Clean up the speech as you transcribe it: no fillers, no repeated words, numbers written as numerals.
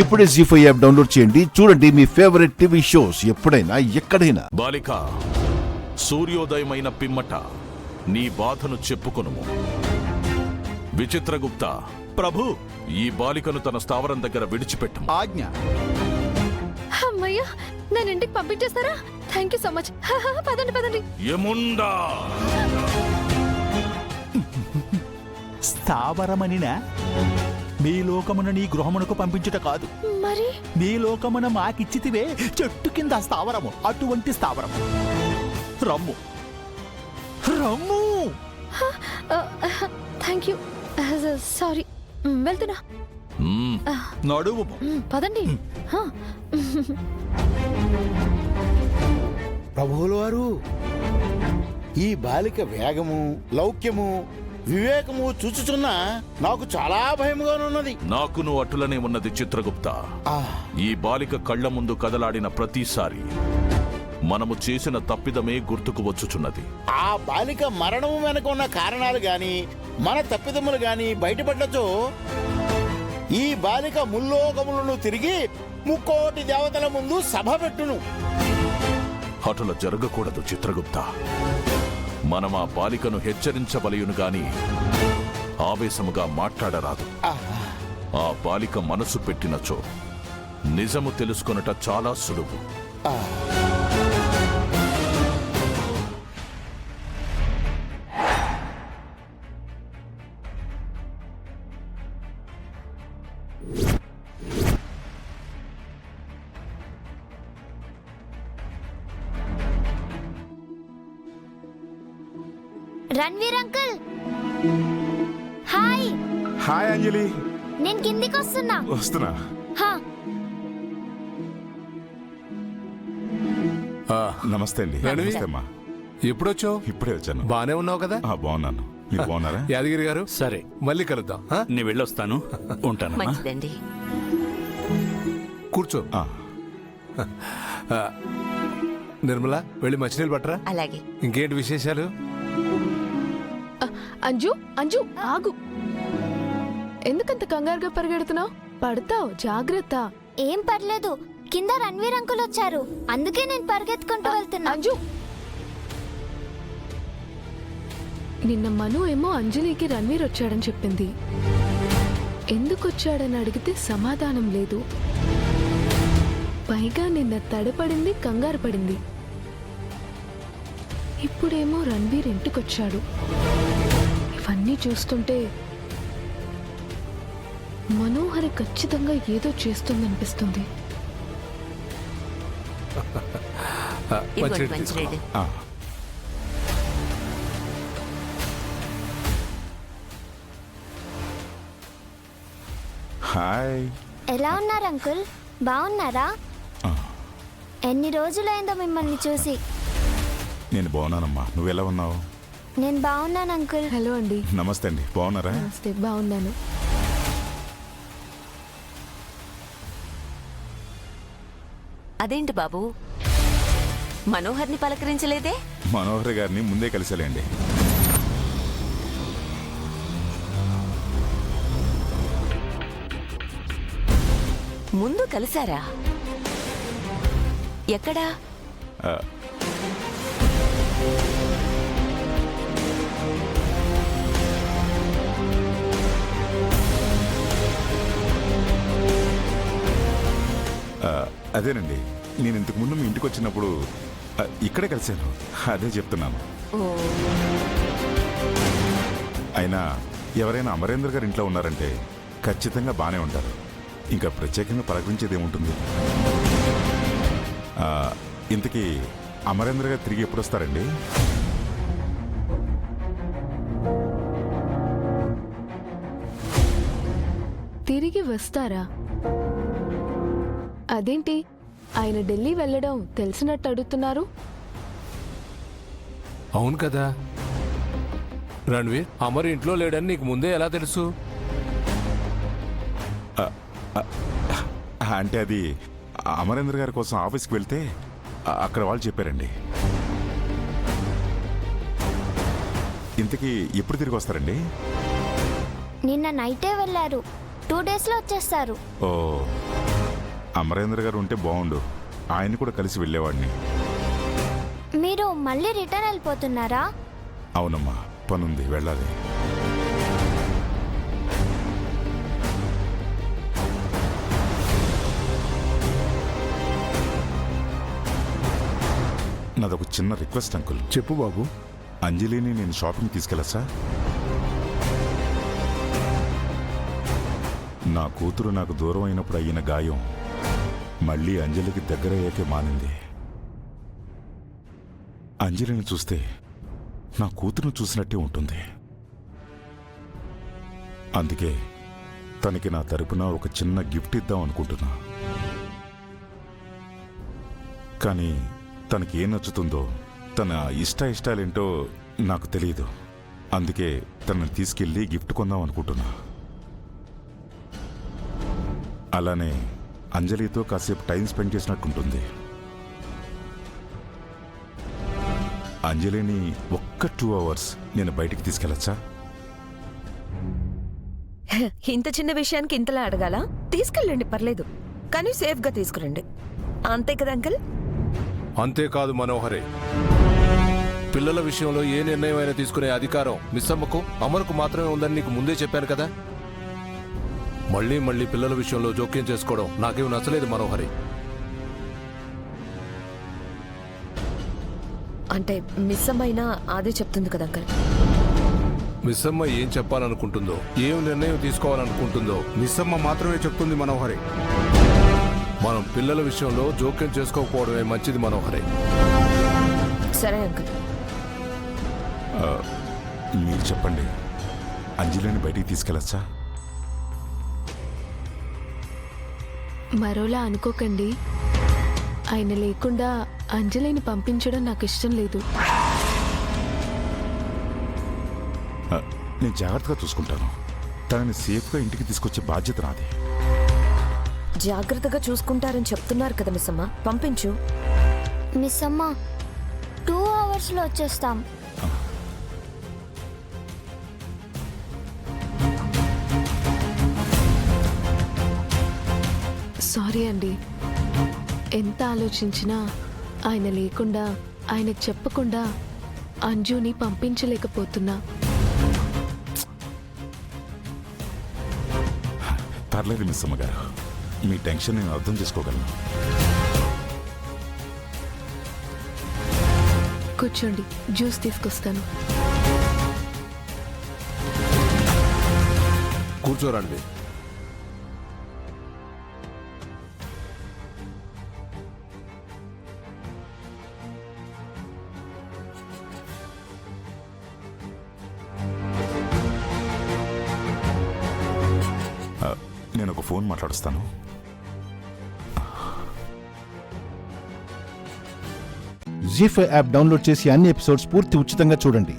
ఇప్పుడే జీ5 app download చేయండి. చూడండి మీ ఫేవరెట్ టీవీ షోస్ ఎప్పుడైనా ఎక్కడైనా. బాలిక, సూర్యోదయమైన పిమ్మట నీ బాధను చెప్పుకొనుము. విచిత్రగుప్త, ప్రభు, ఈ బాలికను తన స్థావరం దగ్గర విడిచిపెట్టు. ఆజ్ఞ. అమ్మయ్యా, నన్ను ఇంటికి పంపించేస్తారా? Thank you so much. పదండి పదండి. యముండా, స్థావరమనినా మీ లోకమున నీ గృహమునకు పంపించుట కాదు, మరి నీ లోకమున మాకిచ్చితివే చెట్టు కింద స్థావరము, అటువంటి స్థావరము. రమ్ము రమ్ము. Thank you. సారీ, వెళ్తున్నా. నడువు. పదండి. ప్రభువుల వారు, ఈ బాలిక వేగము, లౌక్యము, వివేకము చూచుచున్నా నాకు చాలా భయముగానున్నది. నాకును అటులనే ఉన్నది చిత్రగుప్త. ఈ బాలిక కళ్ళ ముందు కదలాడిన ప్రతిసారి మనము చేసిన తప్పిదమే గుర్తుకు వచ్చుచున్నది. ఆ బాలిక మరణము వెనక ఉన్న కారణాలు గాని మన తప్పిదములు గాని బయటపడ్డచో ఈ బాలిక ముల్లోకములను తిరిగి ముక్కోటి దేవతల ముందు సభ పెట్టును. అటుల జరగకూడదు చిత్రగుప్త. మనం ఆ బాలికను హెచ్చరించవలయును గాని ఆవేశముగా మాట్లాడరాదు. ఆ బాలిక మనసు పెట్టినచో నిజము తెలుసుకొనుట చాలా సులువు. Ranveer uncle, hi. హాయ్ అంజలి. నేను కిందికి వస్తున్నా. వస్తున్నా. హా. నమస్తే అండి. నమస్తే అమ్మా. ఎప్పుడొచ్చావు? ఇప్పుడే వచ్చాను. బానే ఉన్నావు కదా? బాగున్నాను. మీరు బాగున్నారా? యాదగిరి గారు, సరే మళ్ళీ కలుద్దాం. నేను వెళ్ళొస్తాను. ఉంటాను. మంచిదండి. కూర్చో. నిర్మల, వెళ్ళి మంచినీళ్ళు పట్టరా. అలాగే. ఇంకేంటి విశేషాలు? అంజు, అంజు ఆగు. ఎందుకంత కంగారుగా పరిగెడుతున్నావు? పడతావు, జాగ్రత్త. ఏం పర్లేదు, కింద రణ్వీర్ అంకుల్ వచ్చారు, అందుకే నేను పరిగెత్తుకుంటూ వెళ్తున్నా. అంజు, నిన్న మను ఏమో అంజలికి రణ్వీర్ వచ్చాడని చెప్పింది. ఎందుకు వచ్చాడని అడిగితే సమాధానం లేదు. పైగా నిన్న తడపడింది, కంగారు పడింది. ఇప్పుడేమో రణ్వీర్ ఇంటికొచ్చాడు. ఇవన్నీ చూస్తుంటే మనోహరి ఖచ్చితంగా ఏదో చేస్తుందనిపిస్తుంది. ఇదిగోండి మంచినీళ్ళు. హాయ్. ఎలా ఉన్నారు అంకుల్? బాగున్నారా? ఎన్ని రోజులైందో మిమ్మల్ని చూసి. నేను బాగున్నానమ్మా. నువ్వు ఎలా ఉన్నావు? నేను బాగున్నాను అంకుల్. హలో అండి. నమస్తే అండి. బాగున్నారా? నమస్తే, బాగున్నాను. అదేంటి బాబు, మనోహర్ని పలకరించలేదే? మనోహర్ గారిని ముందే కలిసాలేండి. ముందు కలిసారా? ఎక్కడా? అదేనండి, నేను ఇంతకు ముందు మీ ఇంటికి వచ్చినప్పుడు ఇక్కడే కలిశాను. అదే చెప్తున్నాను. అయినా ఎవరైనా అమరేంద్ర గారి ఇంట్లో ఉన్నారంటే ఖచ్చితంగా బాగానే ఉంటారు. ఇంకా ప్రత్యేకంగా పలకరించేది ఏముంటుంది? ఇంతకీ అమరేంద్ర గారు తిరిగి ఎప్పుడు వస్తారండి? తిరిగి వస్తారా? అదేంటి, ఆయన ఢిల్లీ వెళ్ళడం తెలిసినట్టు అడుగుతున్నారు? అవును కదా రణ్వీర్, అమర్ ఇంట్లో లేడని నీకు ముందే ఎలా తెలుసు? అంటే అది అమరేంద్ర గారి కోసం ఆఫీస్కి వెళ్తే అక్కడ వాళ్ళు చెప్పారండి. ఇంతకీ ఎప్పుడు తిరిగి వస్తారండి? నిన్న నైటే వెళ్ళారు. 2 డేస్లో వచ్చేస్తారు. ఓ, అమరేంద్ర గారు ఉంటే బాగుండు, ఆయన కూడా కలిసి వెళ్ళేవాడిని. మీరు మళ్ళీ రిటర్న్ వెళ్ళిపోతున్నారా? అవునమ్మా, పనుంది, వెళ్ళాలి. నాదొక చిన్న రిక్వెస్ట్ అంకుల్. చెప్పు బాబు. అంజలిని నేను షాపింగ్ తీసుకెళ్ళచ్చా? నా కూతురు నాకు దూరం అయినప్పుడు అయిన గాయం మళ్ళీ అంజలికి దగ్గరయ్యాకే మానింది. అంజలిని చూస్తే నా కూతురును చూసినట్టే ఉంటుంది. అందుకే తనకి నా తరపున ఒక చిన్న గిఫ్ట్ ఇద్దాం అనుకుంటున్నా. కానీ తనకి ఏం నచ్చుతుందో, తన ఇష్టాలేంటో నాకు తెలియదు. అందుకే తనని తీసుకెళ్ళి గిఫ్ట్ కొందాం అనుకుంటున్నా. అలానే అంజలితో కాసేపు టైం స్పెండ్ చేసినట్టుంటుంది. అంజలిని ఒక్క 2 అవర్స్ నేను బయటికి తీసుకెళ్ళచ్చా? ఇంత చిన్న విషయానికి ఇంతలా అడగాల? తీసుకెళ్ళండి, పర్లేదు, కానీ సేఫ్గా తీసుకురండి. అంతే కదా అంకుల్? అంతేకాదు మనోహరే, పిల్లల విషయంలో ఏ నిర్ణయం అయినా తీసుకునే అధికారం మిస్సమ్మకు, అమరుకు మాత్రమే ఉందని నీకు ముందే చెప్పాను కదా. మళ్ళీ పిల్లల విషయంలో జోక్యం చేసుకోవడం నాకేం నచ్చలేదు మనోహరి. అంటే మిస్ అమ్మైనా అదే చెప్తుంది కదా అంకుల్. మిస్సమ్మ ఏం చెప్పాలనుకుంటుందో, ఏం నిర్ణయం తీసుకోవాలనుకుంటుందో మిస్సమ్మ మాత్రమే చెప్తుంది మనోహరి. మనం పిల్లల విషయంలో జోక్యం చేసుకోకపోవడమే మంచిది మనోహరి. సరే అంకుల్. మీరు చెప్పండి, అంజలిని బయటికి తీసుకెళ్ళచ్చా? మరోలా అనుకోకండి. ఆయన లేకుండా అంజలిని పంపించడం నాకు ఇష్టం లేదు. నేను జాగ్రత్తగా చూసుకుంటాను. తనని సేఫ్గా ఇంటికి తీసుకొచ్చే బాధ్యత నాది. జాగ్రత్తగా చూసుకుంటారని చెప్తున్నారు కదా మిస్ అమ్మ, పంపించు. మిస్ అమ్మ, 2 అవర్స్లో వచ్చేస్తాం. సారీ అండి. ఎంత ఆలోచించినా ఆయన లేకుండా, ఆయనకు చెప్పకుండా అంజుని పంపించలేకపోతున్నా. పర్లేదు మిస్ అమ్మగారు, మీ టెన్షన్ నేను అర్థం చేసుకోగలను. కూర్చోండి, జ్యూస్ తీసుకొస్తాను. కూర్చోరండి. నేను ఒక ఫోన్ మాట్లాడుస్తాను. జీ5 యాప్ డౌన్లోడ్ చేసి అన్ని ఎపిసోడ్స్ పూర్తి ఉచితంగా చూడండి.